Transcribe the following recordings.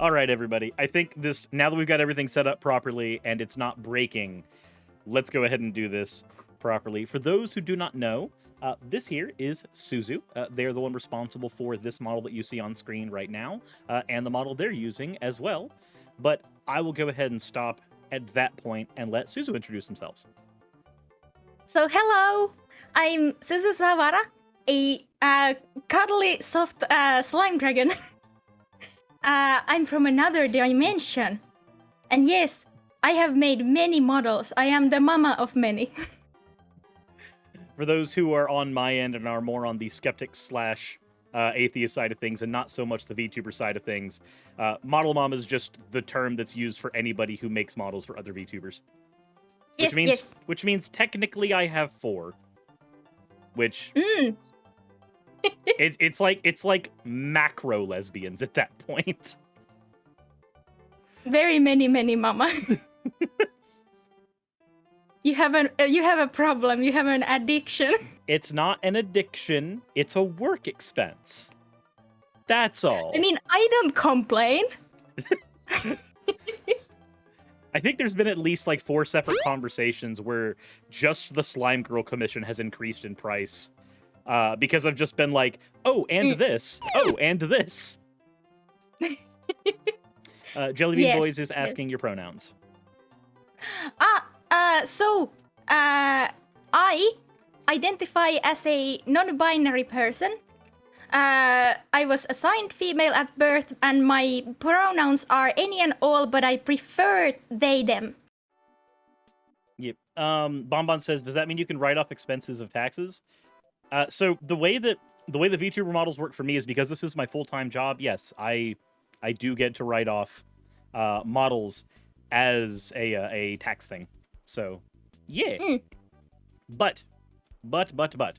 All right, everybody. I think now that we've got everything set up properly and it's not breaking, let's go ahead and do this properly. For those who do not know, this here is Suzu. They're the one responsible for this model that you see on screen right now, and the model they're using as well. But I will go ahead and stop at that point and let Suzu introduce themselves. So hello, I'm Suzu Sawara, a cuddly soft slime dragon. I'm from another dimension. And yes, I have made many models. I am the mama of many. For those who are on my end and are more on the skeptic / atheist side of things and not so much the VTuber side of things, model mom is just the term that's used for anybody who makes models for other VTubers. Which means technically I have 4. Which it's like macro lesbians at that point. Very many mama. You have a problem. You have an addiction. It's not an addiction. It's a work expense. That's all. I mean, I don't complain. I think there's been at least like 4 separate conversations where just the Slime Girl commission has increased in price. Because I've just been like, oh, and this. Oh, and this. Jellybean Boys is asking your pronouns. I identify as a non-binary person. I was assigned female at birth, and my pronouns are any and all, but I prefer they, them. Yep. Bonbon says, does that mean you can write off expenses of taxes? So the way the VTuber models work for me is because this is my full-time job. Yes, I do get to write off models as a tax thing. So, yeah. But that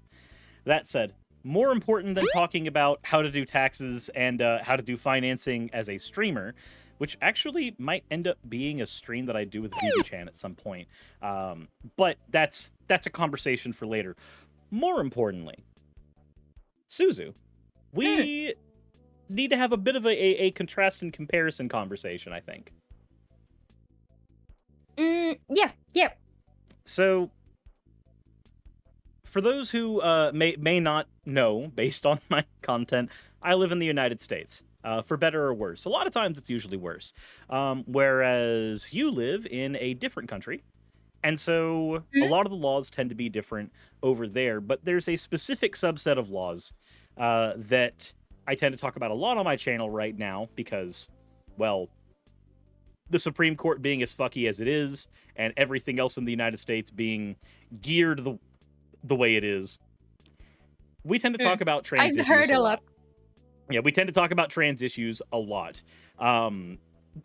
said, more important than talking about how to do taxes and how to do financing as a streamer, which actually might end up being a stream that I do with VBChan at some point. But that's a conversation for later. More importantly, Suzu, we need to have a bit of a contrast and comparison conversation, I think. Yeah. So, for those who may not know, based on my content, I live in the United States, for better or worse. A lot of times it's usually worse, whereas you live in a different country, and so a lot of the laws tend to be different over there, but there's a specific subset of laws that I tend to talk about a lot on my channel right now because, well, the Supreme Court being as fucky as it is, and everything else in the United States being geared the way it is, we tend to talk about trans issues. I've heard a lot. Yeah, we tend to talk about trans issues a lot. A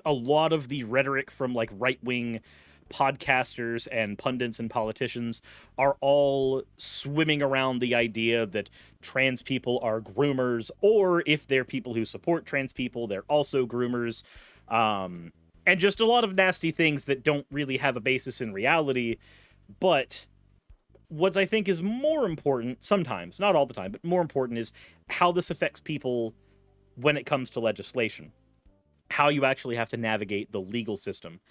lot of the rhetoric from like right-wing podcasters and pundits and politicians are all swimming around the idea that trans people are groomers, or if they're people who support trans people, they're also groomers. And just a lot of nasty things that don't really have a basis in reality. But what I think is more important, sometimes, not all the time, but more important, is how this affects people when it comes to legislation. How you actually have to navigate the legal system.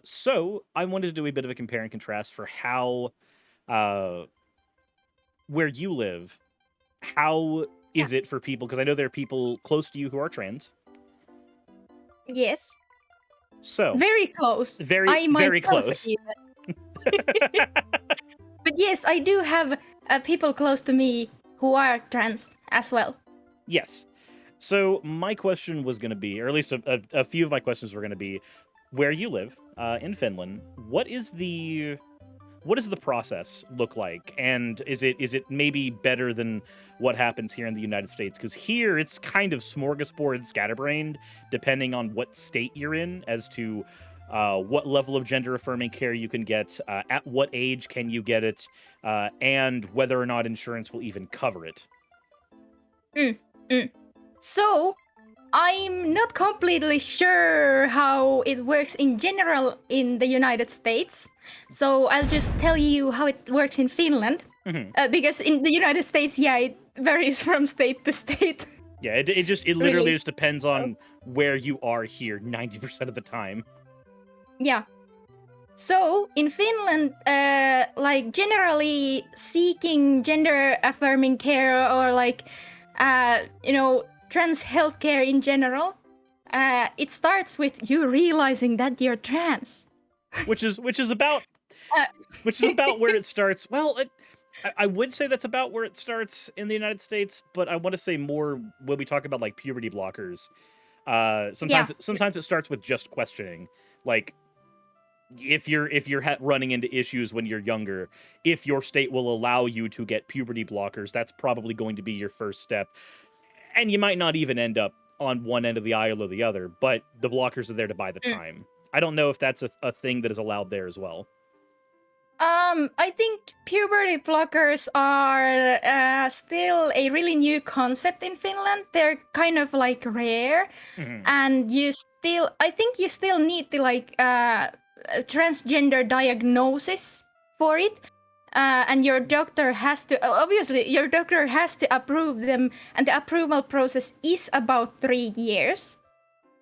So I wanted to do a bit of a compare and contrast for how, where you live, how is it for people, because I know there are people close to you who are trans. Yes. So very close. Very close. But yes, I do have people close to me who are trans as well. Yes. So my question was going to be, or at least a few of my questions were going to be, where you live in Finland, what is the process look like? And is it maybe better than what happens here in the United States? Because here it's kind of smorgasbord scatterbrained, depending on what state you're in, as to what level of gender-affirming care you can get, at what age can you get it, and whether or not insurance will even cover it. So, I'm not completely sure how it works in general in the United States, so I'll just tell you how it works in Finland. Because in the United States, it varies from state to state. Yeah, it literally Really. just depends on where you are here 90% of the time. Yeah. So in Finland, like generally seeking gender affirming care or like, trans healthcare in general, it starts with you realizing that you're trans. Which is about Uh, where it starts. Well, I would say that's about where it starts in the United States, but I want to say more when we talk about like puberty blockers. yeah. Sometimes it starts with just questioning, like if you're running into issues when you're younger, if your state will allow you to get puberty blockers, that's probably going to be your first step, and you might not even end up on one end of the aisle or the other, but the blockers are there to buy the Mm. time. I don't know if that's a thing that is allowed there as well. I think puberty blockers are still a really new concept in Finland. They're kind of like rare, and I think you still need the like a transgender diagnosis for it. And your doctor has to, obviously, your doctor has to approve them, and the approval process is about 3 years.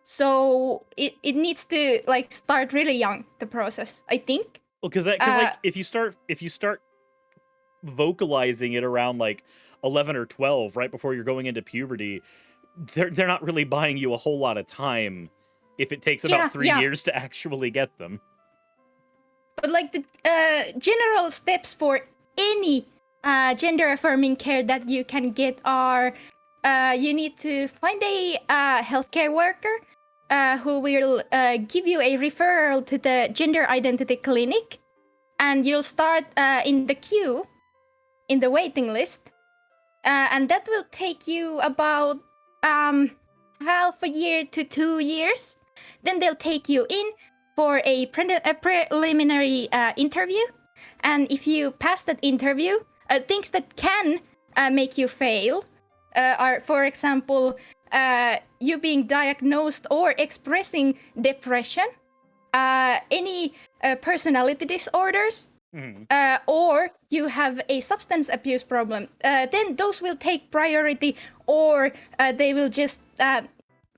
So it needs to like start really young, the process, I think. Well, because like if you start vocalizing it around like 11 or 12, right before you're going into puberty, they're not really buying you a whole lot of time if it takes about 3 years to actually get them. But like the general steps for any gender affirming care that you can get are you need to find a healthcare worker who will give you a referral to the gender identity clinic, and you'll start in the queue, in the waiting list, and that will take you about half a year to 2 years. Then they'll take you in for a preliminary interview, and if you pass that interview, things that can make you fail are, for example, you being diagnosed or expressing depression, any personality disorders, or you have a substance abuse problem. Then those will take priority, or they will just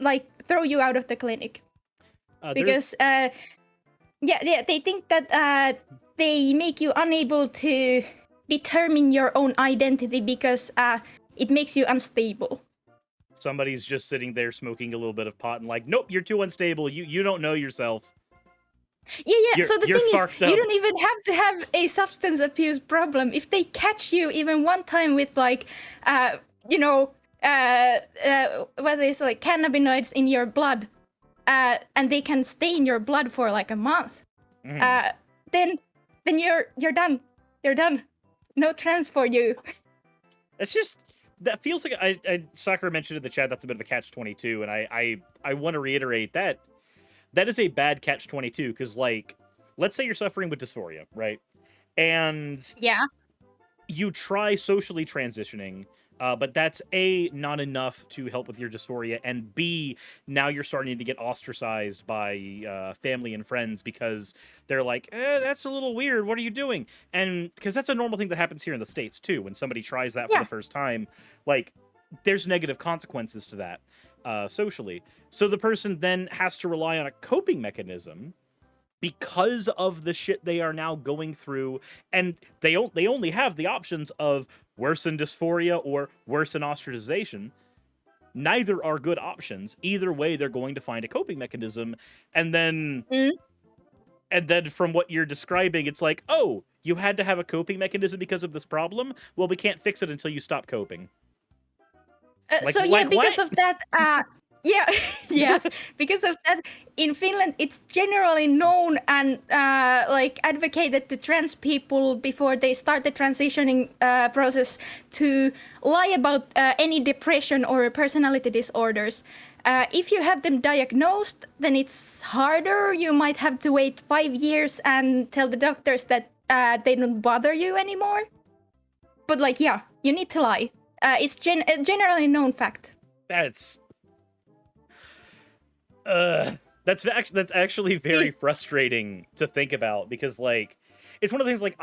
like throw you out of the clinic. Because they think that they make you unable to determine your own identity because it makes you unstable. Somebody's just sitting there smoking a little bit of pot and like, nope, you're too unstable. You don't know yourself. Yeah. So the thing is, up. you don't even have to have a substance abuse problem. If they catch you even one time with like, whether it's like cannabinoids in your blood, and they can stay in your blood for like a month, then you're done. You're done. No trans for you. It's just that feels like Sakura mentioned in the chat that's a bit of a catch-22, and I want to reiterate that is a bad catch-22 because like let's say you're suffering with dysphoria, right? And you try socially transitioning. But that's A, not enough to help with your dysphoria, and B, now you're starting to get ostracized by family and friends because they're like, that's a little weird, what are you doing? And because that's a normal thing that happens here in the States, too. When somebody tries that for the first time, like, there's negative consequences to that socially. So the person then has to rely on a coping mechanism because of the shit they are now going through, and they only have the options of worsen dysphoria or worsen ostracization. Neither are good options. Either way, they're going to find a coping mechanism, and then from what you're describing, it's like, oh, you had to have a coping mechanism because of this problem? Well, we can't fix it until you stop coping. Because of that, because of that, in Finland, it's generally known and like advocated to trans people before they start the transitioning process to lie about any depression or personality disorders. If you have them diagnosed, then it's harder. You might have to wait 5 years and tell the doctors that they don't bother you anymore. But like, you need to lie. It's a generally known fact. That's actually very frustrating to think about because like it's one of the things like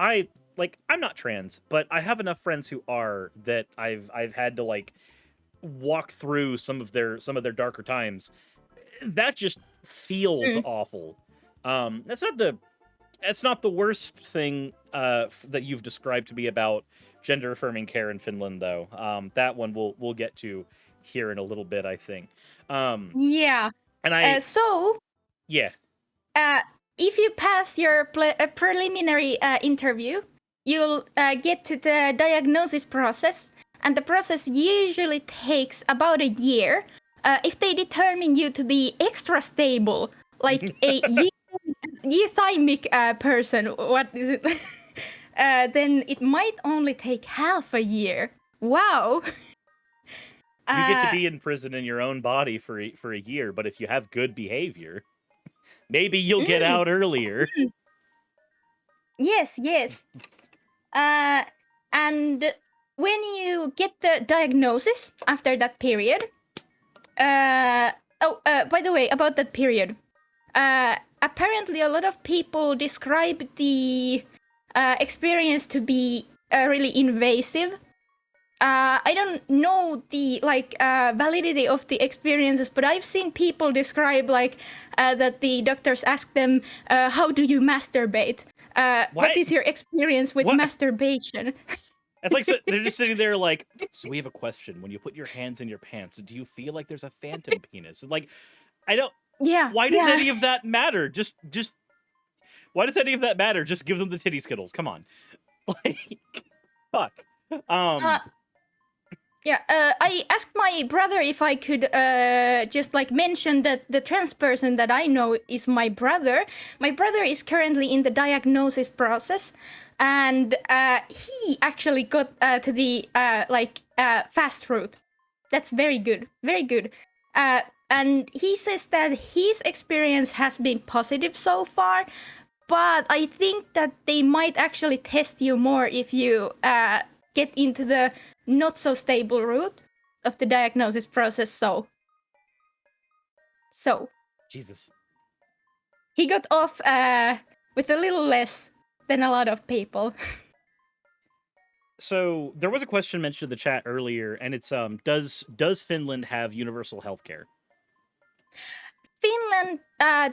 I'm not trans, but I have enough friends who are that I've had to like walk through some of their darker times, that just feels awful. That's not the worst thing that you've described to me about gender affirming care in Finland, though. That one we'll get to here in a little bit, I think. Yeah. And I yeah. If you pass your preliminary interview, you'll get to the diagnosis process, and the process usually takes about a year. If they determine you to be extra stable, like a euthymic person, what is it? Then it might only take half a year. Wow. You get to be in prison in your own body for a year, but if you have good behavior, maybe you'll get out earlier. Yes. And when you get the diagnosis after that period, by the way, about that period, apparently a lot of people describe the experience to be really invasive. I don't know the validity of the experiences, but I've seen people describe that the doctors ask them, "How do you masturbate? What is your experience with masturbation?" It's like they're just sitting there like, so we have a question. When you put your hands in your pants, do you feel like there's a phantom penis? Like, I don't. Yeah. Why does any of that matter? Just. Why does any of that matter? Just give them the titty skittles. Come on. Like, fuck. I asked my brother if I could just mention that the trans person that I know is my brother. My brother is currently in the diagnosis process, and he actually got to the fast route. That's very good, very good. And he says that his experience has been positive so far, but I think that they might actually test you more if you get into the not so stable route of the diagnosis process. So Jesus, he got off with a little less than a lot of people. So there was a question mentioned in the chat earlier, and it's does Finland have universal healthcare? Finland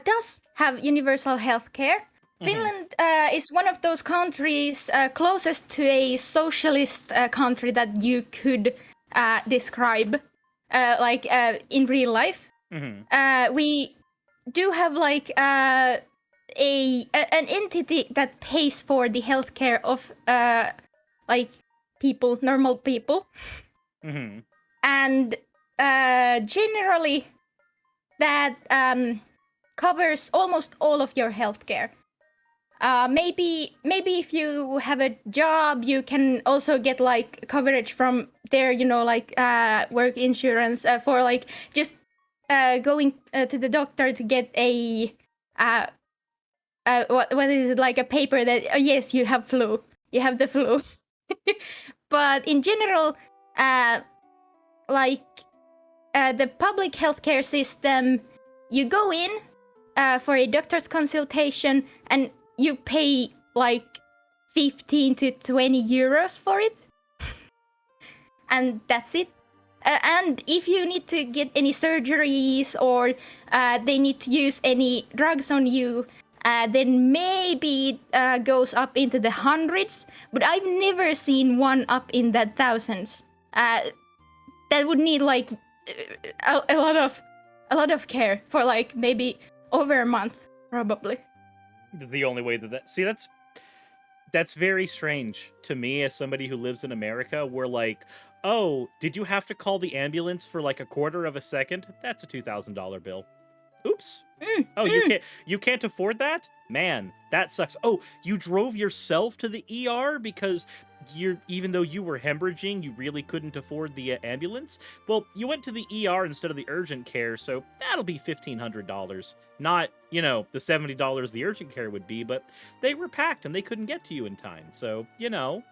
does have universal healthcare. Finland is one of those countries closest to a socialist country that you could describe in real life. We do have an entity that pays for the healthcare of people, normal people, and generally that covers almost all of your healthcare. Maybe if you have a job, you can also get coverage from their, work insurance for just going to the doctor to get a what is it, a paper that yes, you have flu, you have the flu. But in general, the public healthcare system, you go in for a doctor's consultation and you pay 15 to 20 euros for it. And that's it. And if you need to get any surgeries or they need to use any drugs on you, then maybe it goes up into the hundreds. But I've never seen one up in the thousands. That would need a lot of care for maybe over a month, probably. That's the only way that see, that's very strange to me as somebody who lives in America, where oh, did you have to call the ambulance for a quarter of a second? That's a $2,000 bill. Oops. You can't afford that? Man, that sucks. Oh, you drove yourself to the ER because even though you were hemorrhaging, you really couldn't afford the ambulance? Well, you went to the ER instead of the urgent care, so that'll be $1,500. Not, the $70 the urgent care would be, but they were packed and they couldn't get to you in time. So, don't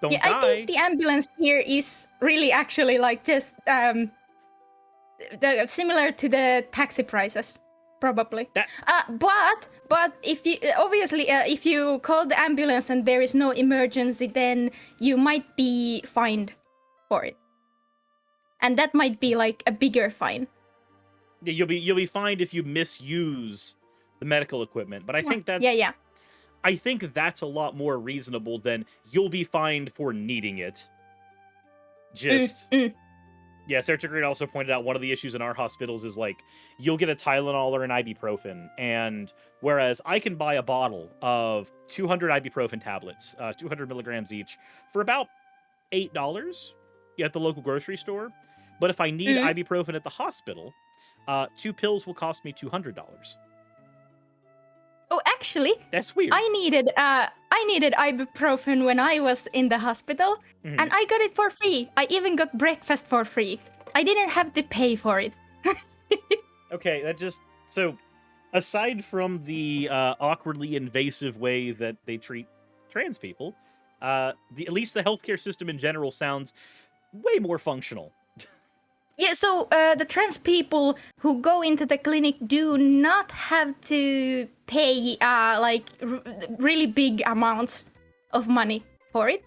die. I think the ambulance here is really actually just similar to the taxi prices, probably. But if you obviously if you call the ambulance and there is no emergency, then you might be fined for it. and that might be like a bigger fine. Yeah, you'll be fined if you misuse the medical equipment, but I think that's Yeah. I think that's a lot more reasonable than you'll be fined for needing it. Just yeah, Sarah Green also pointed out one of the issues in our hospitals is like you'll get a Tylenol or an ibuprofen, and whereas I can buy a bottle of 200 ibuprofen tablets, 200 milligrams each, for about $8 at the local grocery store, but if I need ibuprofen at the hospital, 2 pills will cost me $200. Oh, actually, That's weird. I needed ibuprofen when I was in the hospital, and I got it for free. I even got breakfast for free. I didn't have to pay for it. Okay, that just so aside from the awkwardly invasive way that they treat trans people, at least the healthcare system in general sounds way more functional. Yeah, so the trans people who go into the clinic do not have to pay really big amounts of money for it.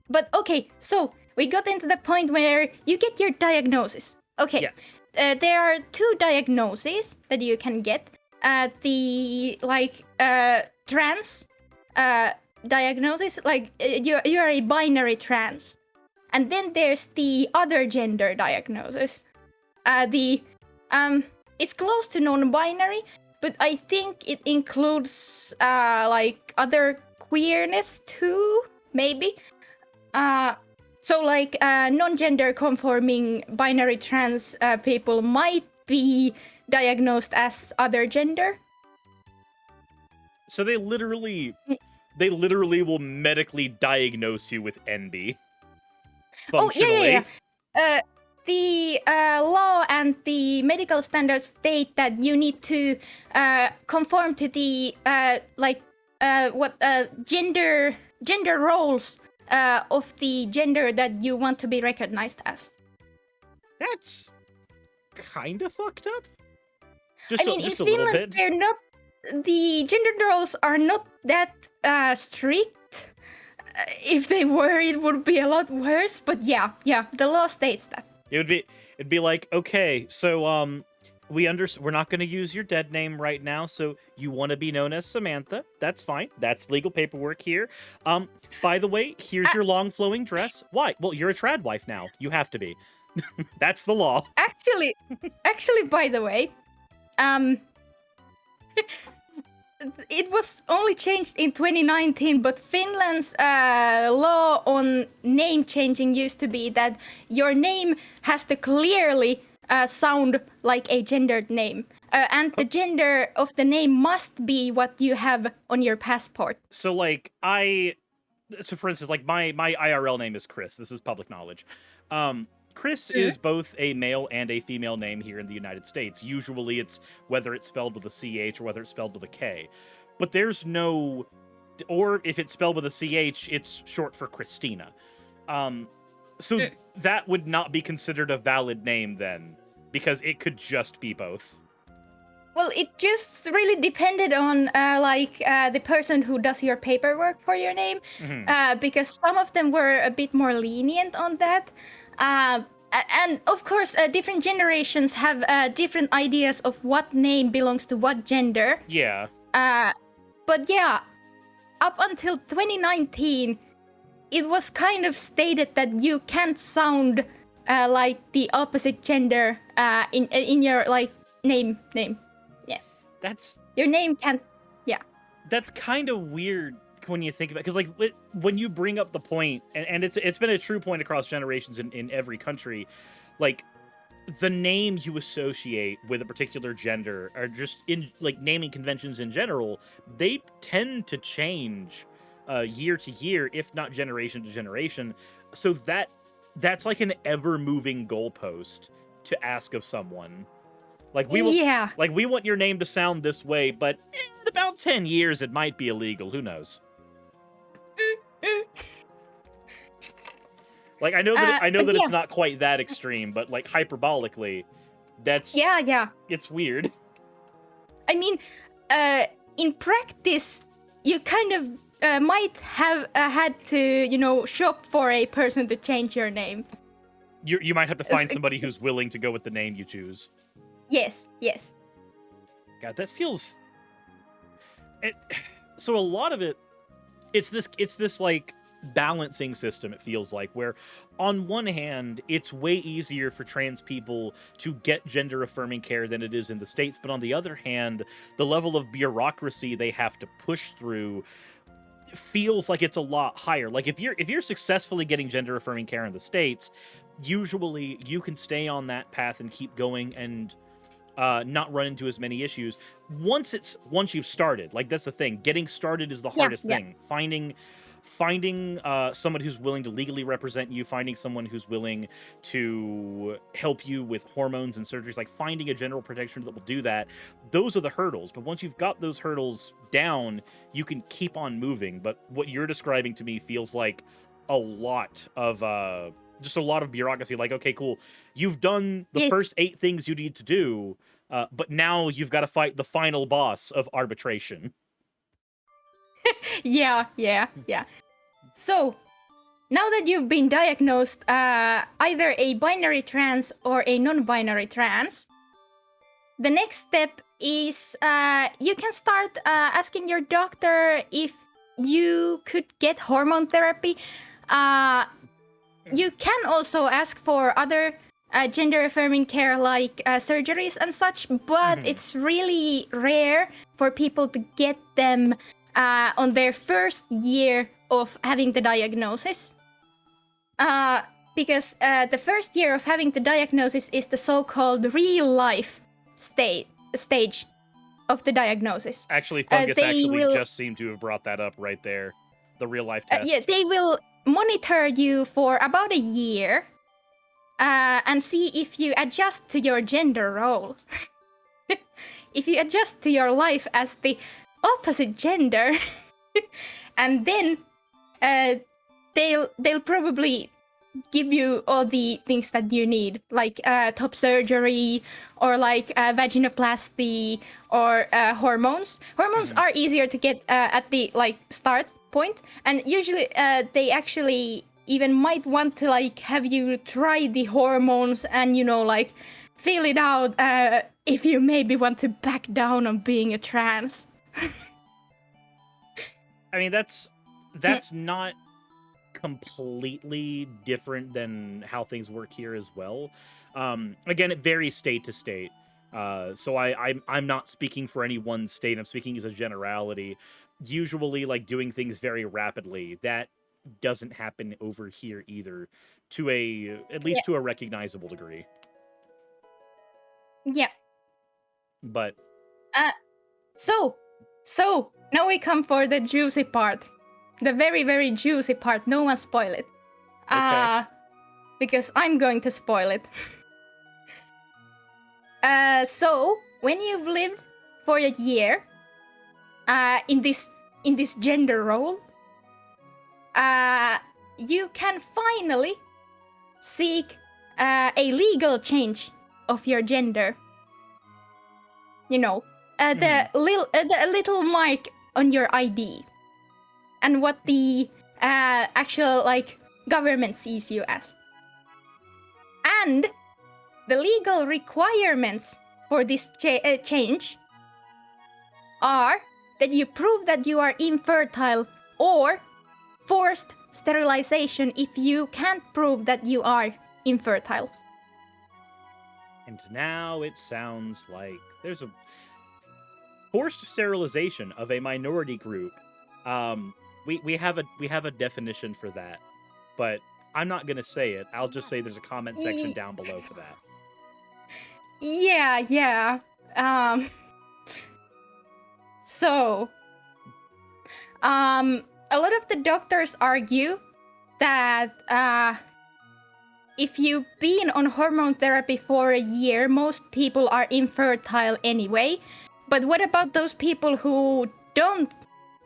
But okay, so we got into the point where you get your diagnosis. Okay, Yes. There are 2 diagnoses that you can get. The trans diagnosis, like you're a binary trans. And then there's the other gender diagnosis. It's close to non-binary, but I think it includes other queerness too, maybe. So non-gender conforming binary trans people might be diagnosed as other gender. So they literally will medically diagnose you with NB. Functionally. Oh, yeah. The law and the medical standards state that you need to conform to the gender roles of the gender that you want to be recognized as. That's kind of fucked up. In a little Finland, bit. they're not. The gender roles are not that strict. If they were, it would be a lot worse. But yeah, the law states that. It'd be like, okay, so we're not going to use your dead name right now, so you want to be known as Samantha. That's fine. That's legal paperwork here. By the way, here's your long flowing dress. Why? Well, you're a trad wife now. You have to be. That's the law. Actually, by the way, it was only changed in 2019, but Finland's law on name changing used to be that your name has to clearly sound like a gendered name. And the gender of the name must be what you have on your passport. So, for instance, like my IRL name is Chris. This is public knowledge. Chris is both a male and a female name here in the United States. Usually it's whether it's spelled with a CH or whether it's spelled with a K. But there's no... Or if it's spelled with a CH, it's short for Christina. That would not be considered a valid name then, because it could just be both. Well, it just really depended on the person who does your paperwork for your name, because some of them were a bit more lenient on that. And of course, different generations have different ideas of what name belongs to what gender. Yeah. But yeah, up until 2019, it was kind of stated that you can't sound like the opposite gender in your name. Yeah. Your name can't. Yeah. That's kind of weird when you think about it, because when you bring up the point, and it's been a true point across generations in every country, like the name you associate with a particular gender, or just in naming conventions in general, they tend to change year to year, if not generation to generation. So that's like an ever-moving goalpost to ask of someone. We want your name to sound this way, but in about 10 years it might be illegal. Who knows? I know that it's not quite that extreme, but hyperbolically, that's it's weird. I mean, in practice, you kind of might have had to, shop for a person to change your name. You might have to find somebody who's willing to go with the name you choose. Yes. God, that feels. So a lot of it, it's this like balancing system. It feels like where, on one hand, it's way easier for trans people to get gender affirming care than it is in the States, but on the other hand, the level of bureaucracy they have to push through feels like it's a lot higher. Like if you're successfully getting gender affirming care in the States, usually you can stay on that path and keep going and not run into as many issues once you've started. Like, that's the thing. Getting started is the hardest thing. Finding someone who's willing to legally represent you, finding someone who's willing to help you with hormones and surgeries, like finding a general practitioner that will do that. Those are the hurdles. But once you've got those hurdles down, you can keep on moving. But what you're describing to me feels like a lot of just a lot of bureaucracy. Like, okay, cool, you've done the first 8 things you need to do, but now you've got to fight the final boss of arbitration. Yeah. So, now that you've been diagnosed either a binary trans or a non-binary trans, the next step is you can start asking your doctor if you could get hormone therapy. You can also ask for other gender-affirming care like surgeries and such, but it's really rare for people to get them on their first year of having the diagnosis. Because the first year of having the diagnosis is the so-called real-life stage of the diagnosis. Actually, Fungus just seemed to have brought that up right there. The real-life test. Yeah, they will monitor you for about a year and see if you adjust to your gender role. If you adjust to your life as the opposite gender, and then they'll probably give you all the things that you need, like top surgery or like vaginoplasty or hormones. Hormones are easier to get at the start point, and usually they actually even might want to have you try the hormones and feel it out if you maybe want to back down on being a trans. I mean, that's not completely different than how things work here as well. Again, it varies state to state. So I'm not speaking for any one state. I'm speaking as a generality. Usually, doing things very rapidly, that doesn't happen over here either, at least to a recognizable degree. Yeah. But so now we come for the juicy part, the very, very juicy part. No one spoil it, because I'm going to spoil it. So when you've lived for a year in this gender role, you can finally seek a legal change of your gender. The little mark on your ID, and what the actual government sees you as. And the legal requirements for this change are that you prove that you are infertile or forced sterilization if you can't prove that you are infertile. And now it sounds like there's a forced sterilization of a minority group. We have a definition for that, but I'm not gonna say it. I'll just say there's a comment section down below for that. Yeah. So, a lot of the doctors argue that if you've been on hormone therapy for a year, most people are infertile anyway. But what about those people who don't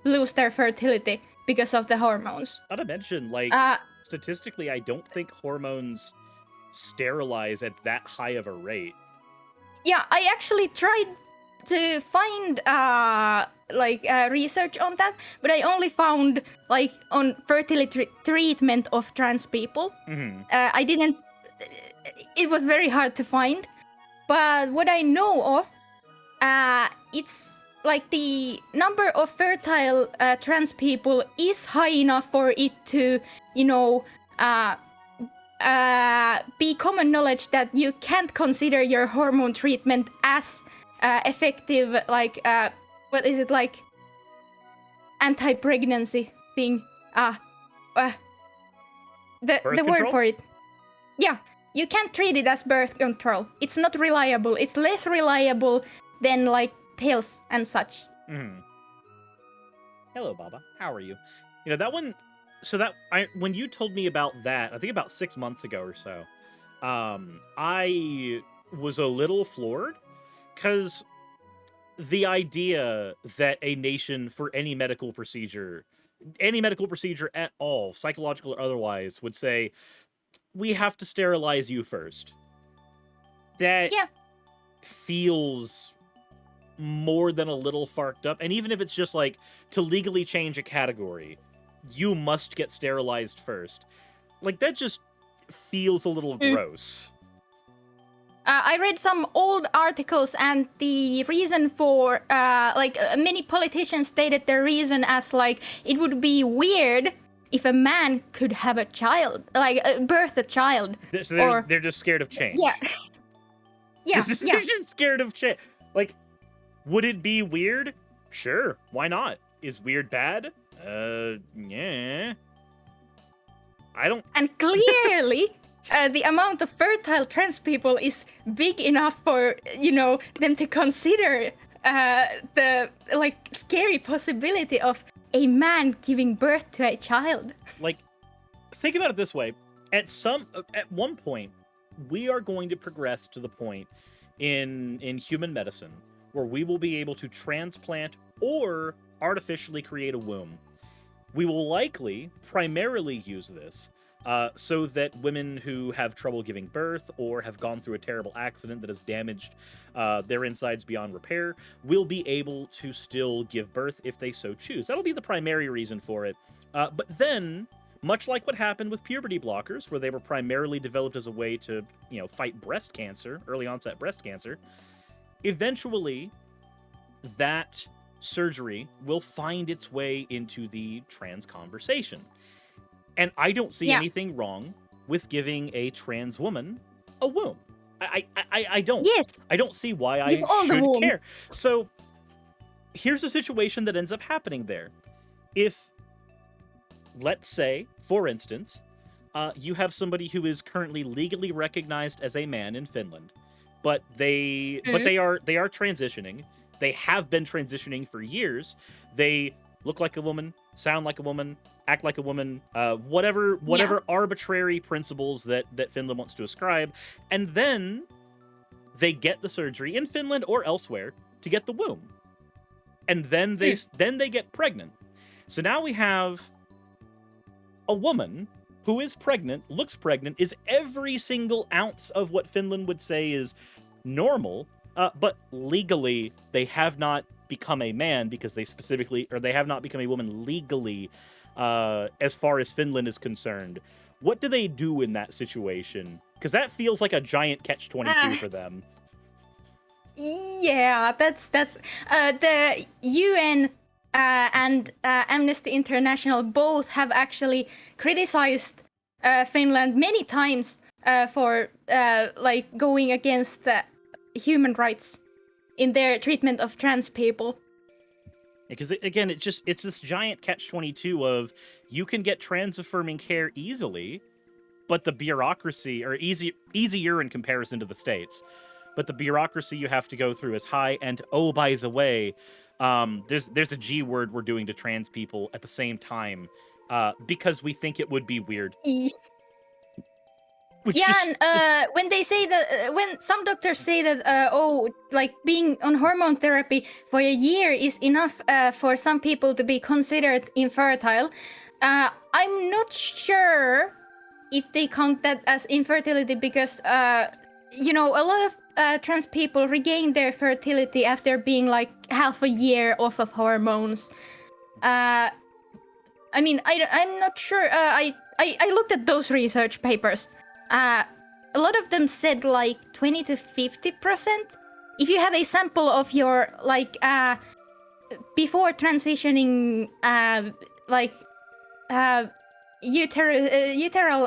lose their fertility because of the hormones? Not to mention, statistically, I don't think hormones sterilize at that high of a rate. Yeah, I actually tried to find research on that, but I only found on fertility treatment of trans people. Mm-hmm. I didn't it was very hard to find. But what I know of, it's like the number of fertile trans people is high enough for it to, be common knowledge that you can't consider your hormone treatment as effective, like, what is it, like, anti-pregnancy thing. The word for it. Yeah, you can't treat it as birth control. It's not reliable. It's less reliable than like pills and such. Mm-hmm. Hello, Baba. How are you? That one. So when you told me about that, I think about 6 months ago or so, I was a little floored because the idea that a nation for any medical procedure at all, psychological or otherwise, would say, we have to sterilize you first. That feels more than a little farked up. And even if it's just like, to legally change a category, you must get sterilized first. Like, that just feels a little gross. I read some old articles, and the reason for, many politicians stated their reason as, like, it would be weird if a man could have a child, like, birth a child. So they're just scared of change. Yeah. Yeah, They're just scared of change. Like, would it be weird? Sure, why not? Is weird bad? Yeah. I don't... And clearly... the amount of fertile trans people is big enough for, them to consider the, like, scary possibility of a man giving birth to a child. Like, think about it this way. At one point, we are going to progress to the point in human medicine where we will be able to transplant or artificially create a womb. We will likely primarily use this so that women who have trouble giving birth or have gone through a terrible accident that has damaged their insides beyond repair will be able to still give birth if they so choose. That'll be the primary reason for it. But then, much like what happened with puberty blockers, where they were primarily developed as a way to, fight breast cancer, early onset breast cancer, eventually that surgery will find its way into the trans conversation. And I don't see anything wrong with giving a trans woman a womb. I don't. Yes. I don't see why I should care. So here's a situation that ends up happening there. If, let's say, for instance, you have somebody who is currently legally recognized as a man in Finland, but they are transitioning. They have been transitioning for years. They look like a woman, sound like a woman, act like a woman, whatever arbitrary principles that Finland wants to ascribe, and then they get the surgery in Finland or elsewhere to get the womb, and then they get pregnant. So now we have a woman who is pregnant, looks pregnant, is every single ounce of what Finland would say is normal, but legally they have not become a man because they have not become a woman legally. As far as Finland is concerned, what do they do in that situation? Because that feels like a giant catch-22 for them. Yeah, that's the UN and Amnesty International both have actually criticized Finland many times for going against human rights in their treatment of trans people. Because again, it's this giant catch-22 of you can get trans-affirming care easily, but the bureaucracy, or easier in comparison to the States, but the bureaucracy you have to go through is high. And oh, by the way, there's a G word we're doing to trans people at the same time because we think it would be weird. And when they say that, when some doctors say that, being on hormone therapy for a year is enough for some people to be considered infertile, I'm not sure if they count that as infertility because, a lot of trans people regain their fertility after being like half a year off of hormones. I'm not sure. I looked at those research papers. a lot of them said like 20 to 50%. If you have a sample of your like before transitioning uteral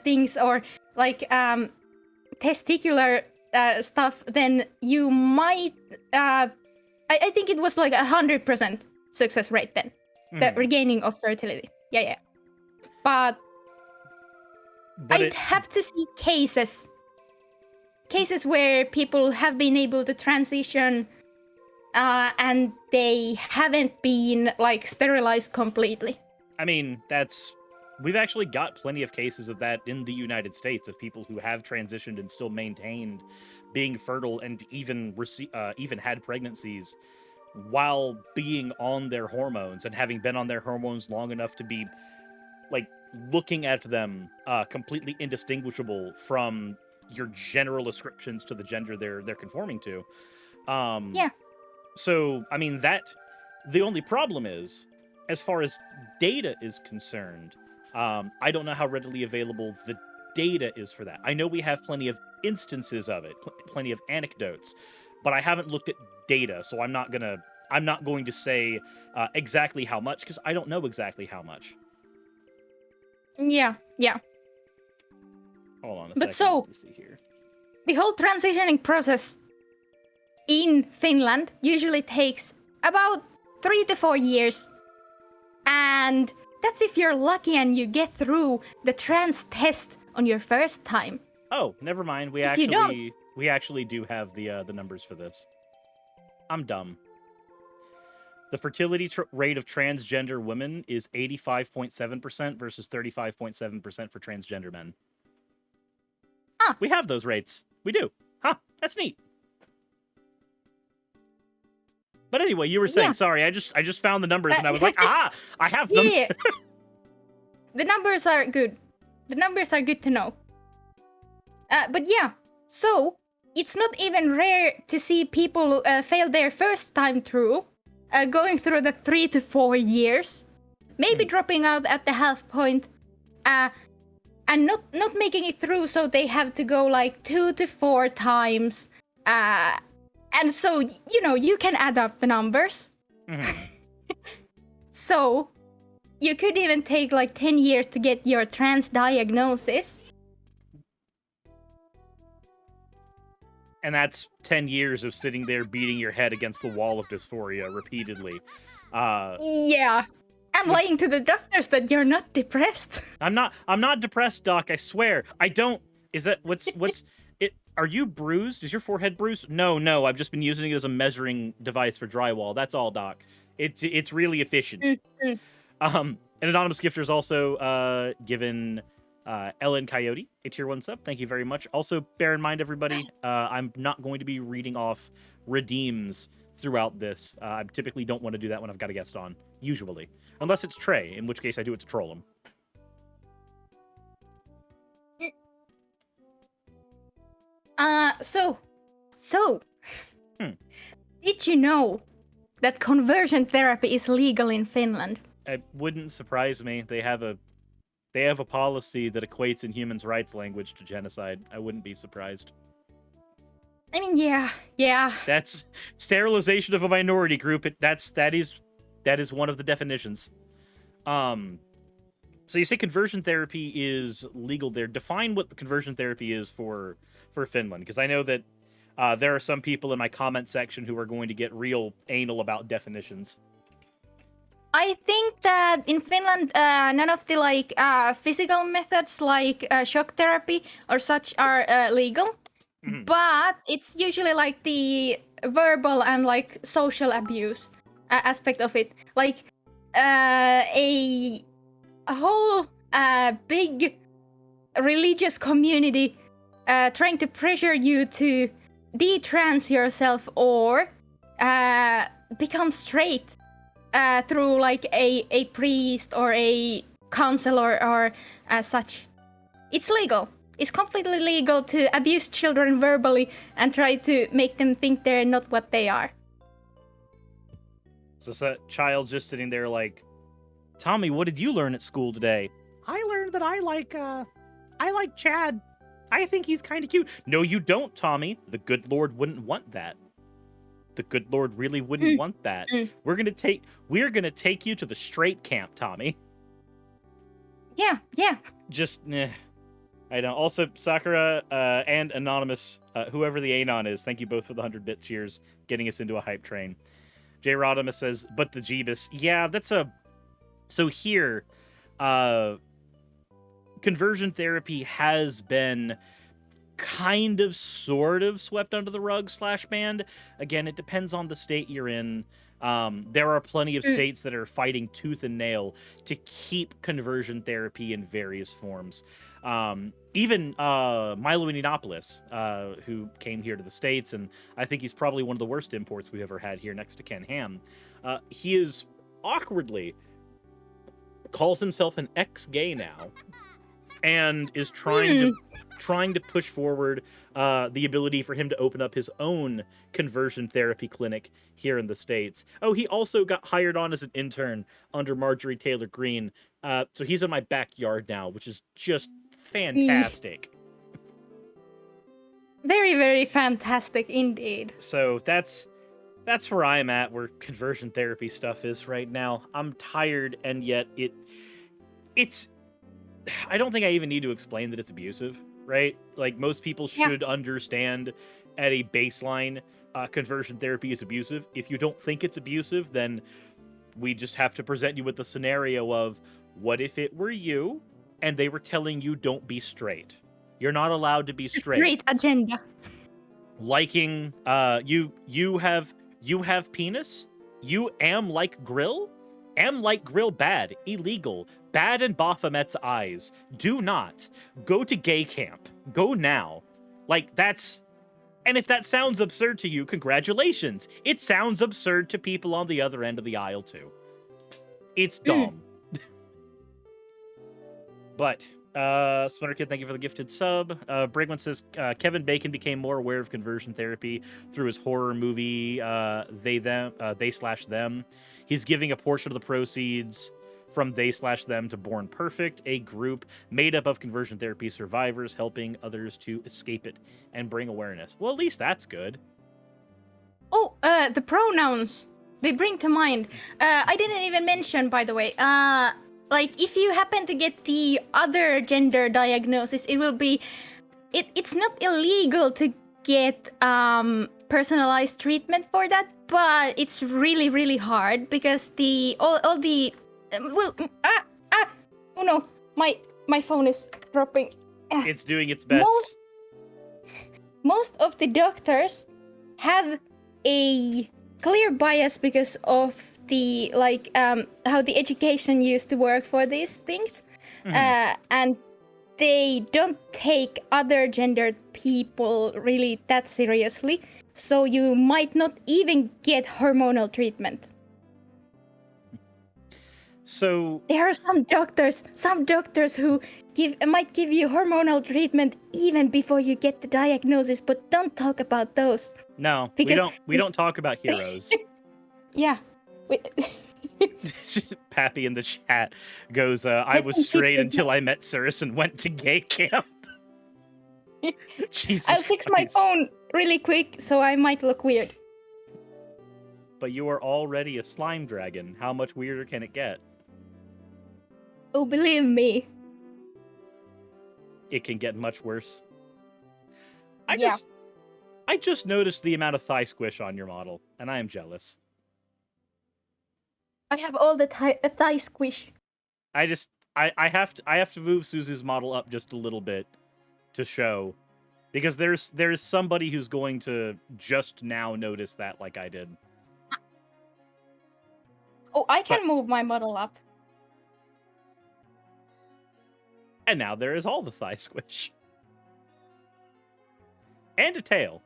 things or like testicular stuff, then you might I think it was like 100% success rate then, the regaining of fertility. Yeah. But I'd have to see cases where people have been able to transition and they haven't been like sterilized completely. I mean, we've actually got plenty of cases of that in the United States, of people who have transitioned and still maintained being fertile and even had pregnancies while being on their hormones and having been on their hormones long enough to be like looking at them completely indistinguishable from your general ascriptions to the gender they're conforming to. Yeah. So, I mean, the only problem is, as far as data is concerned, I don't know how readily available the data is for that. I know we have plenty of instances of it, plenty of anecdotes, but I haven't looked at data, so I'm not going to say exactly how much, because I don't know exactly how much. Yeah. Hold on a second. But so, let me see here. The whole transitioning process in Finland usually takes about 3 to 4 years. And that's if you're lucky and you get through the trans test on your first time. Oh, never mind. We actually do have the numbers for this. I'm dumb. The fertility rate of transgender women is 85.7% versus 35.7% for transgender men. Huh. We have those rates. We do. Huh, that's neat. But anyway, you were saying, sorry, I just found the numbers and I was like, I have them. Yeah. The numbers are good. The numbers are good to know. But yeah, so it's not even rare to see people fail their first time through, going through the 3 to 4 years, maybe dropping out at the half point, and not making it through, so they have to go like 2 to 4 times. And so, you can add up the numbers. Mm-hmm. So, you could even take like 10 years to get your trans diagnosis. And that's 10 years of sitting there beating your head against the wall of dysphoria repeatedly. Yeah. And lying to the doctors that you're not depressed. I'm not depressed, Doc, I swear. I don't. Is that what's it? Are you bruised? Is your forehead bruised? No, I've just been using it as a measuring device for drywall. That's all, Doc. It's really efficient. Mm-hmm. An anonymous gifter's also given Ellen Coyote a tier 1 sub. Thank you very much. Also, bear in mind, everybody, I'm not going to be reading off redeems throughout this. I typically don't want to do that when I've got a guest on, usually. Unless it's Trey, in which case I do it to troll him. So, did you know that conversion therapy is legal in Finland? It wouldn't surprise me. They have a policy that equates in human rights language to genocide. I wouldn't be surprised. I mean, yeah. That's sterilization of a minority group. That is one of the definitions. So you say conversion therapy is legal there. Define what conversion therapy is for Finland, because I know that there are some people in my comment section who are going to get real anal about definitions. I think that in Finland, none of the physical methods like shock therapy or such are legal, but it's usually like the verbal and like social abuse aspect of it, like a whole big religious community trying to pressure you to detrans yourself or become straight through like a priest or a counselor or such. It's legal. It's completely legal to abuse children verbally and try to make them think they're not what they are. So that child's just sitting there like, Tommy, what did you learn at school today? I learned that I like Chad. I think he's kind of cute. No, you don't, Tommy. The good Lord wouldn't want that. The good Lord really wouldn't want that. We're gonna take you to the straight camp, Tommy. Yeah. Just, I know. Also, Sakura and Anonymous, whoever the Anon is, thank you both for the 100-bit cheers, getting us into a hype train. J. Rodimus says, but the Jeebus. Yeah, that's a... So here, conversion therapy has been kind of, sort of swept under the rug / banned. Again, it depends on the state you're in. There are plenty of states that are fighting tooth and nail to keep conversion therapy in various forms. Even Milo Yiannopoulos, who came here to the States, and I think he's probably one of the worst imports we've ever had here next to Ken Ham. He is awkwardly calls himself an ex-gay now, and is trying to push forward the ability for him to open up his own conversion therapy clinic here in the States. Oh, he also got hired on as an intern under Marjorie Taylor Greene. So he's in my backyard now, which is just fantastic. Very, very fantastic indeed. So that's where I'm at, where conversion therapy stuff is right now. I'm tired, and yet it's I don't think I even need to explain that it's abusive, right? Like, most people should understand at a baseline conversion therapy is abusive. If you don't think it's abusive, then we just have to present you with the scenario of, what if it were you and they were telling you don't be straight? You're not allowed to be straight. Straight agenda. Liking you have penis? You am like grill? Am like grill bad, illegal, bad in Baphomet's eyes. Do not go to gay camp. Go now. Like, that's... And if that sounds absurd to you, congratulations. It sounds absurd to people on the other end of the aisle, too. It's dumb. But, Splinter Kid, thank you for the gifted sub. Brigman says, Kevin Bacon became more aware of conversion therapy through his horror movie, They/Them. He's giving a portion of the proceeds from They/Them to Born Perfect, a group made up of conversion therapy survivors helping others to escape it and bring awareness. Well, at least that's good. Oh, the pronouns they bring to mind. I didn't even mention, by the way. Like, if you happen to get the other gender diagnosis, it will be... It's not illegal to get personalized treatment for that, but it's really, really hard because all the... oh no, my phone is dropping. It's doing its best. Most of the doctors have a clear bias because of the how the education used to work for these things, and they don't take other gendered people really that seriously. So you might not even get hormonal treatment. So there are some doctors who might give you hormonal treatment even before you get the diagnosis, but don't talk about those. No, we don't talk about heroes. Yeah. Pappy in the chat goes, I was straight until I met Suris and went to gay camp. Jesus I'll fix my phone really quick, so I might look weird. But you are already a slime dragon. How much weirder can it get? Oh, believe me. It can get much worse. I just noticed the amount of thigh squish on your model, and I am jealous. I have all the thigh squish. I have to move Suzu's model up just a little bit to show, because there's somebody who's going to just now notice that, like I did. Oh, I can move my model up. And now there is all the thigh squish. And a tail.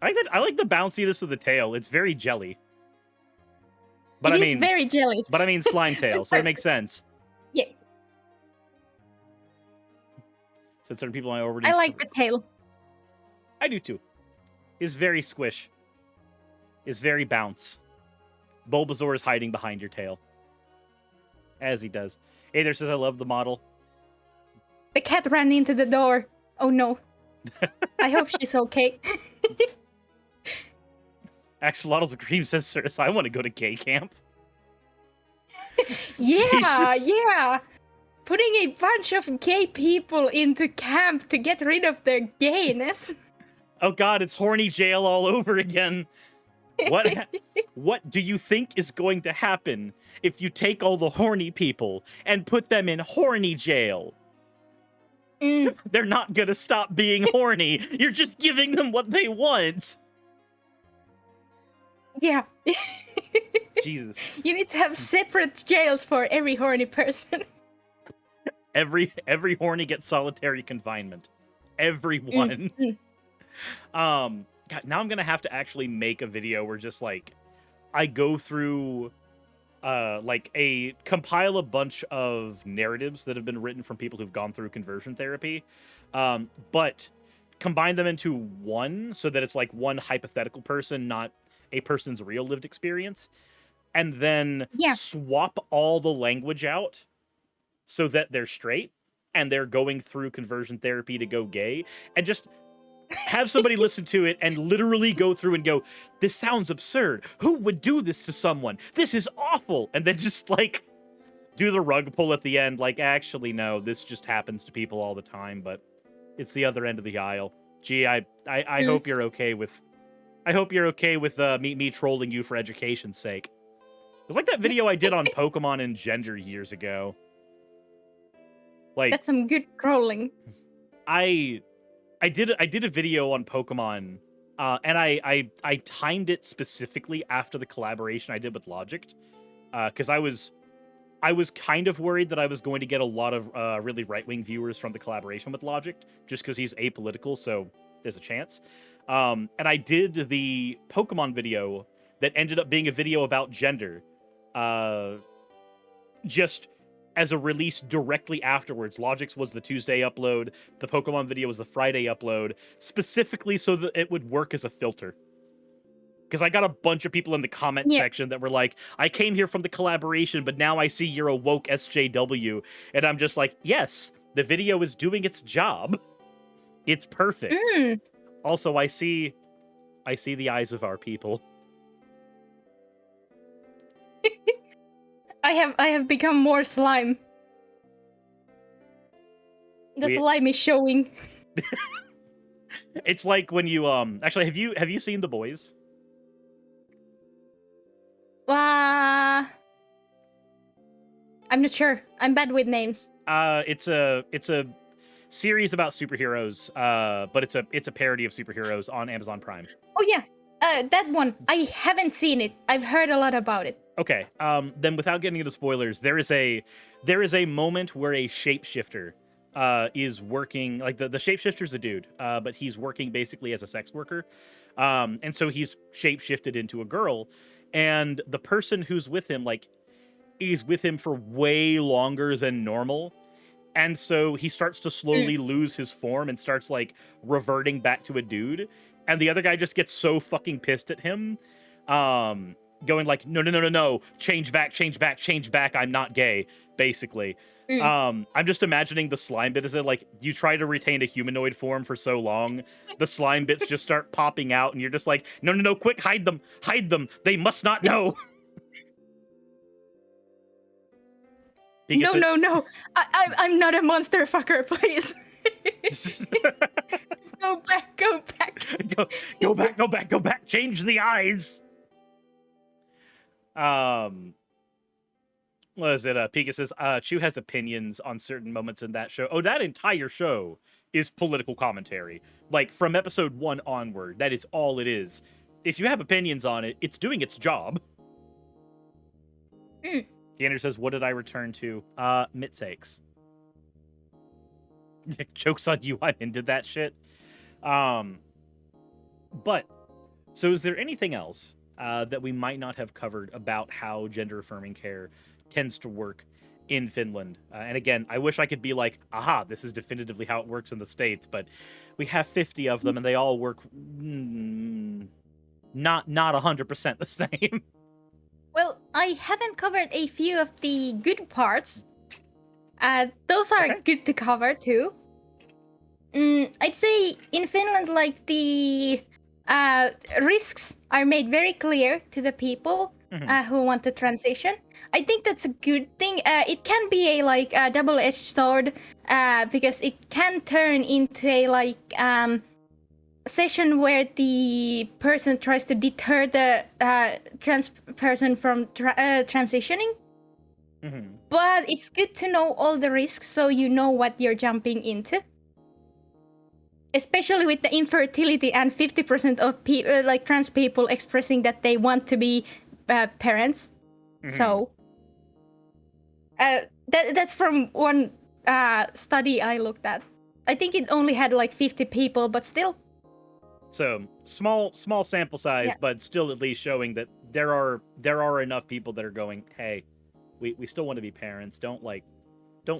I like the bounciness of the tail. It's very jelly. But it is very jelly. But I mean slime tail, so it makes sense. Yeah. Since certain people I like the tail. I do too. It's very squish. It's very bounce. Bulbasaur is hiding behind your tail. As he does. Aether says, I love the model. The cat ran into the door. Oh no. I hope she's okay. Axolotls of Cream says, Suris, I want to go to gay camp. Yeah, Jesus. yeah. Putting a bunch of gay people into camp to get rid of their gayness. Oh god, it's horny jail all over again. What do you think is going to happen if you take all the horny people and put them in horny jail? They're not gonna stop being horny. You're just giving them what they want. Yeah. Jesus. You need to have separate jails for every horny person. Every horny gets solitary confinement. Everyone. God, now I'm gonna have to actually make a video where just like I go through compile a bunch of narratives that have been written from people who've gone through conversion therapy, but combine them into one so that it's like one hypothetical person, not a person's real lived experience, and then swap all the language out so that they're straight and they're going through conversion therapy to go gay, and just have somebody listen to it and literally go through and go, this sounds absurd. Who would do this to someone? This is awful. And then just like do the rug pull at the end. Like, actually, no, this just happens to people all the time, but it's the other end of the aisle. Gee, I hope you're okay with, me trolling you for education's sake. It was like that video I did on Pokemon and gender years ago. Like, that's some good trolling. I did a video on Pokemon, and I timed it specifically after the collaboration I did with Logic, because I was kind of worried that I was going to get a lot of really right-wing viewers from the collaboration with Logic, just because he's apolitical, so there's a chance. And I did the Pokemon video that ended up being a video about gender, just as a release directly afterwards. Logic's was the Tuesday upload, the Pokemon video was the Friday upload, specifically so that it would work as a filter. Because I got a bunch of people in the comment section that were like, I came here from the collaboration, but now I see you're a woke SJW. And I'm just like, yes, the video is doing its job. It's perfect. Also, I see the eyes of our people. I have become more slime. The slime is showing. It's like when you actually have you seen The Boys? I'm not sure. I'm bad with names. It's a series about superheroes, but it's a parody of superheroes on Amazon Prime. Oh yeah. That one. I haven't seen it. I've heard a lot about it. Okay, then without getting into spoilers, there is a moment where a shapeshifter is working, like the shapeshifter's a dude, but he's working basically as a sex worker, and so he's shapeshifted into a girl, and the person who's with him, like, is with him for way longer than normal, and so he starts to slowly lose his form and starts like reverting back to a dude, and the other guy just gets so fucking pissed at him, going like, no, change back, I'm not gay, basically. I'm just imagining the slime bit as it, like, you try to retain a humanoid form for so long, the slime bits just start popping out, and you're just like, no, quick, hide them, they must not know. No, I'm not a monster fucker, please. Go back. Change the eyes. What is it? Pika says, Chu has opinions on certain moments in that show. Oh, that entire show is political commentary. Like, from episode 1 onward, that is all it is. If you have opinions on it, it's doing its job. Gander says, what did I return to? Mitsakes. Joke's on you, I'm into that shit. But, so is there anything else that we might not have covered about how gender-affirming care tends to work in Finland? And again, I wish I could be like, aha, this is definitively how it works in the States, but we have 50 of them and they all work not 100% the same. Well, I haven't covered a few of the good parts. Those are Okay. good to cover too. I'd say in Finland, like the risks are made very clear to the people who want to transition. I think that's a good thing. It can be a double-edged sword because it can turn into a session where the person tries to deter the trans person from transitioning. But it's good to know all the risks so you know what you're jumping into. Especially with the infertility and 50% of trans people expressing that they want to be parents. So that's from one study I looked at. I think it only had like 50 people, but still. So small sample size, but still at least showing that there are enough people that are going, hey, we still want to be parents. Don't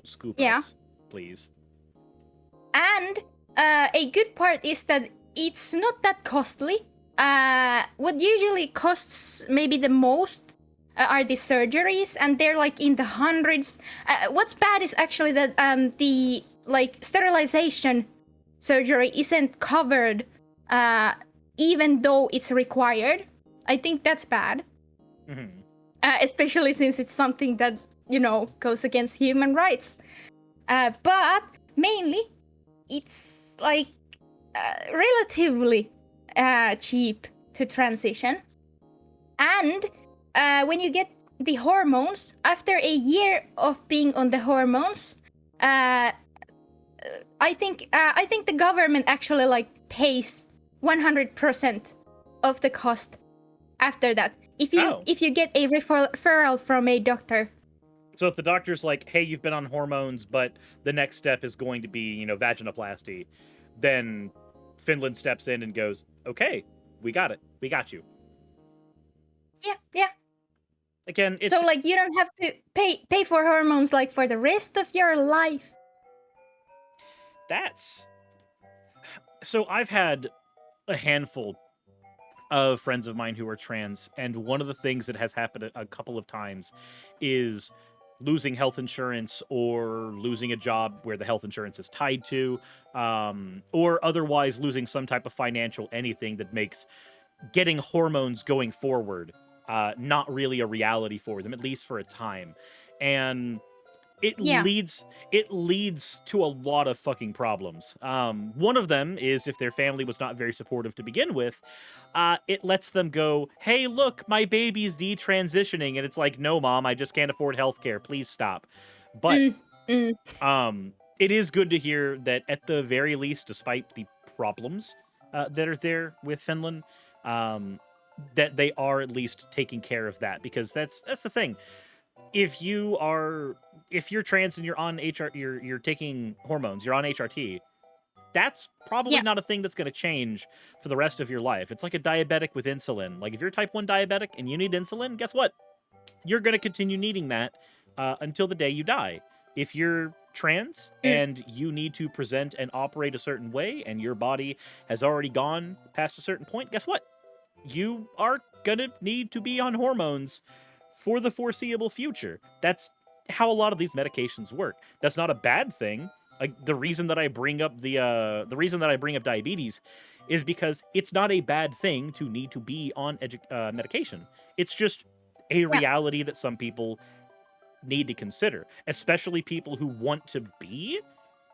scoop us, please. And a good part is that it's not that costly. What usually costs maybe the most are the surgeries, and they're like in the hundreds. What's bad is actually that the sterilization surgery isn't covered, even though it's required. I think that's bad, especially since it's something that goes against human rights. But mainly, it's like relatively cheap to transition. And when you get the hormones, after a year of being on the hormones, I think the government actually pays 100% of the cost after that. If you get a referral from a doctor. So if the doctor's like, hey, you've been on hormones, but the next step is going to be, vaginoplasty, then Finland steps in and goes, okay, we got it. We got you. Yeah. Again, it's... So, you don't have to pay for hormones, for the rest of your life. That's... So I've had a handful of friends of mine who are trans, and one of the things that has happened a couple of times is losing health insurance or losing a job where the health insurance is tied to, or otherwise losing some type of financial anything that makes getting hormones going forward not really a reality for them, at least for a time. And it leads to a lot of fucking problems. One of them is if their family was not very supportive to begin with, it lets them go, hey, look, my baby's detransitioning. And it's like, no, mom, I just can't afford healthcare. Please stop. But it is good to hear that at the very least, despite the problems that are there with Finland, that they are at least taking care of that, because that's the thing. If you're trans and you're on you're taking hormones, you're on HRT, that's probably not a thing that's going to change for the rest of your life. It's like a diabetic with insulin. Like if you're type 1 diabetic and you need insulin, guess what? You're going to continue needing that until the day you die. If you're trans and you need to present and operate a certain way and your body has already gone past a certain point, guess what? You are going to need to be on hormones for the foreseeable future. That's how a lot of these medications work. That's not a bad thing. Like the reason that I bring up diabetes is because it's not a bad thing to need to be on medication. It's just a reality that some people need to consider, especially people who want to be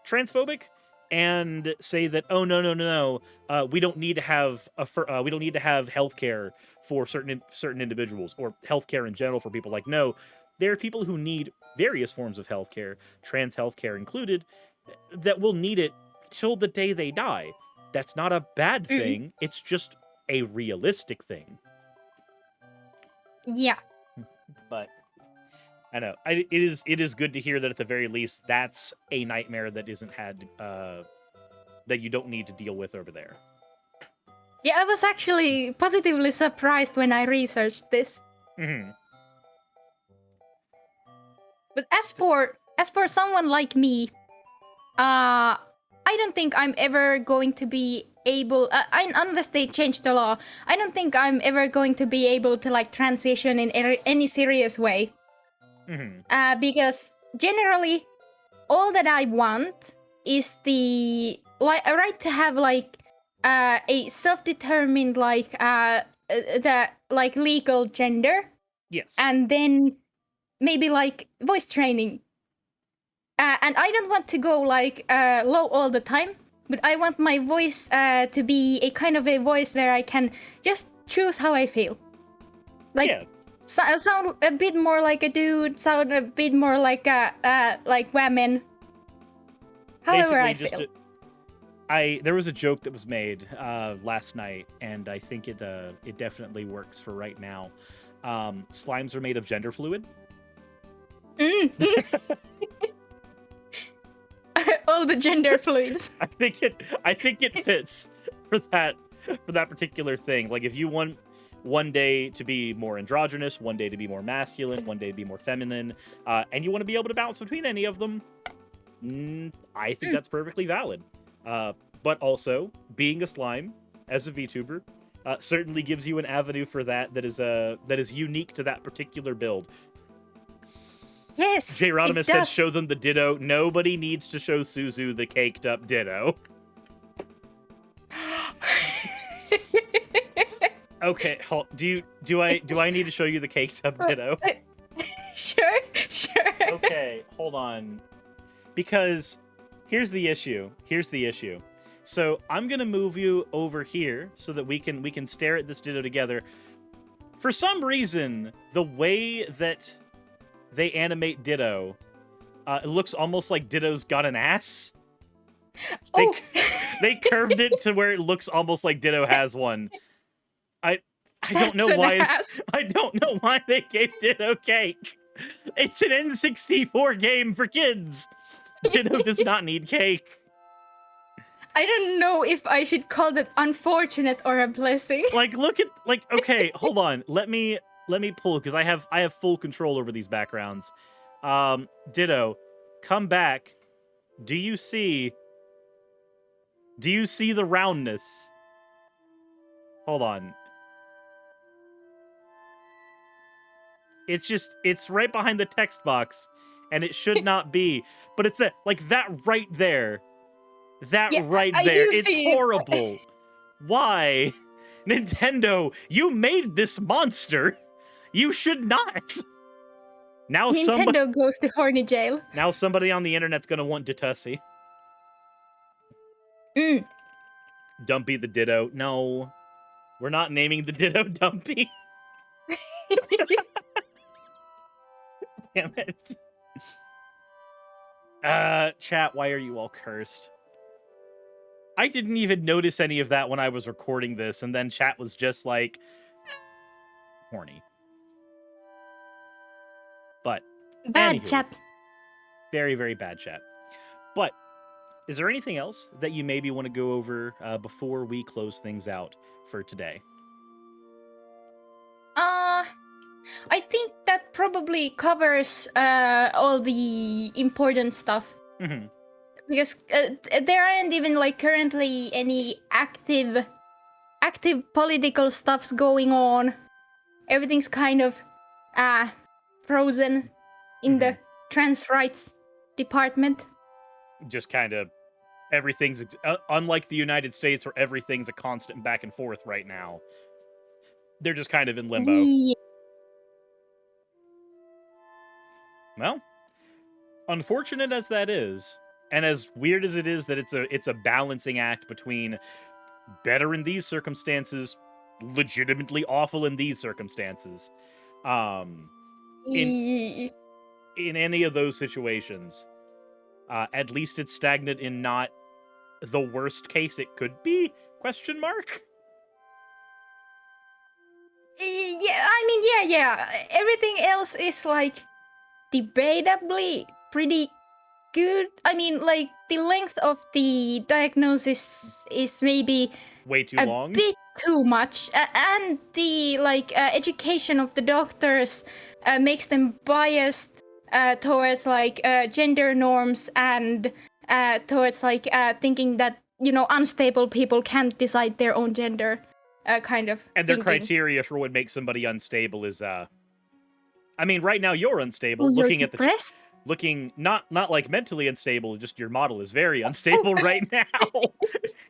transphobic and say that, oh no, we don't need to have healthcare for certain individuals, or healthcare in general for people. Like, no, there are people who need various forms of healthcare, trans healthcare included, that will need it till the day they die. That's not a bad thing. It's just a realistic thing. Yeah. But I know it is good to hear that at the very least that's a nightmare that isn't had that you don't need to deal with over there. Yeah, I was actually positively surprised when I researched this. But as for someone like me, I don't think I'm ever going to be able, unless they change the law, I don't think I'm ever going to be able to transition in any serious way. Because generally, all that I want is the right to have like a self-determined like the like legal gender. Yes. And then maybe like voice training. And I don't want to go like low all the time, but I want my voice to be a kind of a voice where I can just choose how I feel. Like sound a bit more like a dude, sound a bit more like a like women. However I feel. There was a joke that was made last night, and I think it definitely works for right now. Slimes are made of gender fluid. All the gender fluids. I think it fits for that particular thing. Like if you want one day to be more androgynous, one day to be more masculine, one day to be more feminine, and you want to be able to bounce between any of them, I think that's perfectly valid. But also, being a slime as a VTuber certainly gives you an avenue for that is unique to that particular build. Yes. J. Rodimus said, "Show them the ditto." Nobody needs to show Suzu the caked up ditto. Okay, do I need to show you the caked up ditto? Sure. Okay, hold on. Because here's the issue. So I'm gonna move you over here so that we can stare at this ditto together. For some reason, the way that they animate Ditto, it looks almost like Ditto's got an ass. They curved it to where it looks almost like Ditto has one. I don't know why. I don't know why they gave Ditto cake. It's an N64 game for kids. Ditto does not need cake. I don't know if I should call that unfortunate or a blessing. Okay, hold on. Let me pull, because I have full control over these backgrounds. Ditto, come back. Do you see the roundness? Hold on. It's right behind the text box, and it should not be, but it's that right there. It's horrible. Why? Nintendo, you made this monster. You should not. Now Nintendo goes to horny jail. Now somebody on the internet's gonna want Ditussi. Dumpy the Ditto. No. We're not naming the Ditto Dumpy. Damn it. Chat, why are you all cursed? I didn't even notice any of that when I was recording this, and then chat was just like, horny. But bad chat. Very, very bad chat. But is there anything else that you maybe want to go over before we close things out for today? I think that probably covers all the important stuff. Mm-hmm. Because there aren't even like currently any active political stuffs going on. Everything's kind of frozen in the trans rights department. Just kind of everything's unlike the United States, where everything's a constant back and forth right now. They're just kind of in limbo. Yeah. Well, unfortunate as that is, and as weird as it is that it's a balancing act between better in these circumstances, legitimately awful in these circumstances. In any of those situations, at least it's stagnant in not the worst case it could be? Question mark? Yeah. Everything else is like debatably pretty good. I mean, like the length of the diagnosis is maybe way too long, a bit too much, and the education of the doctors makes them biased towards gender norms and towards thinking that unstable people can't decide their own gender, kind of. And their thinking. criteria for what makes somebody unstable is I mean, right now you're unstable. You're looking depressed? looking not like mentally unstable, just your model is very unstable right now.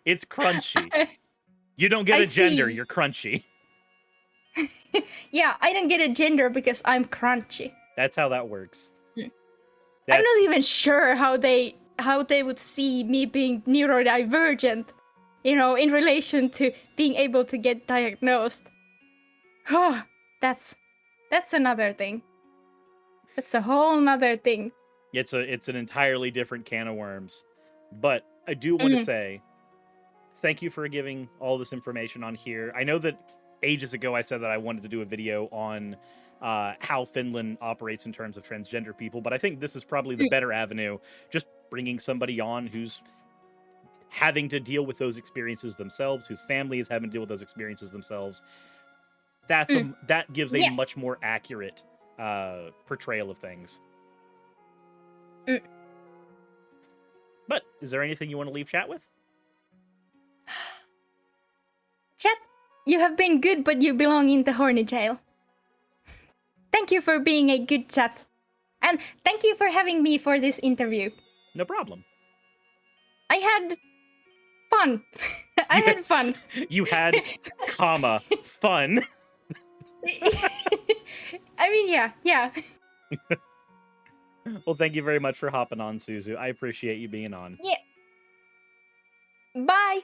It's crunchy. You don't get a gender, you're crunchy. Yeah, I don't get a gender because I'm crunchy. That's how that works. I'm not even sure how they would see me being neurodivergent, you know, in relation to being able to get diagnosed. That's another thing. That's a whole nother thing. It's an entirely different can of worms. But I do want to say thank you for giving all this information on here. I know that ages ago I said that I wanted to do a video on how Finland operates in terms of transgender people, but I think this is probably the better avenue, just bringing somebody on who's having to deal with those experiences themselves, whose family is having to deal with those experiences themselves. That gives a much more accurate portrayal of things. But is there anything you want to leave chat with? Chat, you have been good, but you belong in the horny jail. Thank you for being a good chat. And thank you for having me for this interview. No problem. I had fun. I had fun. You had, fun. I mean, yeah. Well, thank you very much for hopping on, Suzu. I appreciate you being on. Yeah. Bye.